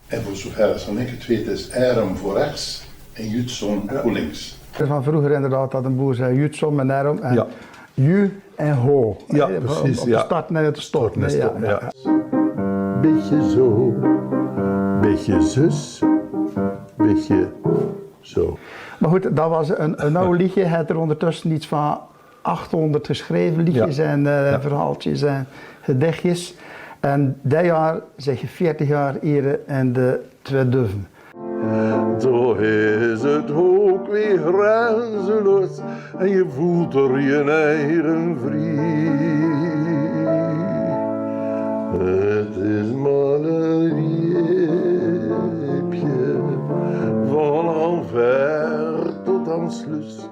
En voor zover als ik het weet is Arum voor rechts en Jutson voor links. Van vroeger inderdaad dat een boer zei Jutson en Arum en Ju en Ho. Ja, precies. Op de start naar de stort. Beetje zo, beetje zus, beetje zo. Maar goed, dat was een oude liedje. Het er ondertussen iets van 800 geschreven liedjes en verhaaltjes en gedichtjes. En dit jaar zeg je 40 jaar hier in de Twee Duiven. Toch is het ook weer grenzeloos en je voelt er je eigen vrij. Het is maar een riepje van Anver tot aan Sluis.